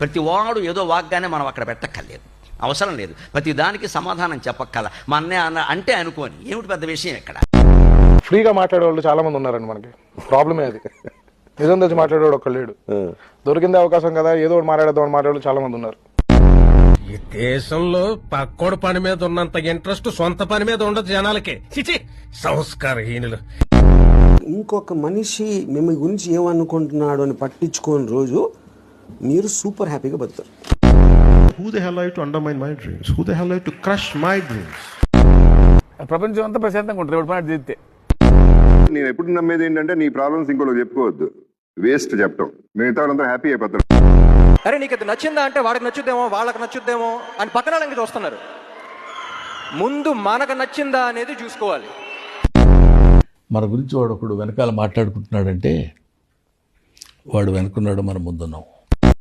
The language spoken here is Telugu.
ప్రతి వాడు ఏదో వాగ్గానే మనం అక్కడ పెట్టక్కర్లేదు, అవసరం లేదు. ప్రతి దానికి సమాధానం చెప్పక్కల మా అన్నయ్య అన్న అంటే అనుకోని ఏమిటి పెద్ద విషయం ఇక్కడ. ఫ్రీగా మాట్లాడే వాళ్ళు చాలా మంది ఉన్నారండి, మనకి ప్రాబ్లమే అది. నిజం తెచ్చి మాట్లాడేవాడు ఒక్కడు లేడు. దొరికిందే అవకాశం కదా ఏదో ఒకటి మాట్లాడేద్దామని మాట్లాడే చాలా మంది ఉన్నారు. ఈ దేశంలో పక్కోడు పని మీద ఉన్నంత ఇంట్రెస్ట్ సొంత పని మీద ఉండదు జనాలకి. చిచి సంస్కారహీనులు. ఇంకొక మనిషి మిమ్మల్ని గురించి ఏమనుకుంటున్నాడు అని పట్టించుకోని రోజు మీరు సూపర్ హ్యాపీగా బతుకుతారు. Who the hell are you to undermine my dreams? Who the hell are you to crush my dreams? ప్రపంచం అంతా ప్రశాంతంగా ఉంటుంది ఎవరి పని చేస్తే. నేను ఎప్పుడు నమ్మేది ఏంటంటే నీ ప్రాబ్లమ్స్ ఇంకోటి చెప్పుకోవద్దు, వేస్ట్ చెప్పడం. మిగతా వాళ్ళంతా హ్యాపీ అయిపోతారు. అరే నీకు అది నచ్చిందా అంటే వాడికి నచ్చుద్దేమో వాళ్ళకి నచ్చుద్దేమో అని పక్కన వాళ్ళకి చూస్తున్నారు. ముందు మనకు నచ్చిందా అనేది చూసుకోవాలి. మన గురించి వాడు ఒకడు వెనకాల మాట్లాడుకుంటున్నాడంటే వాడు వెనుకున్నాడు, మనం ముందున్నాం.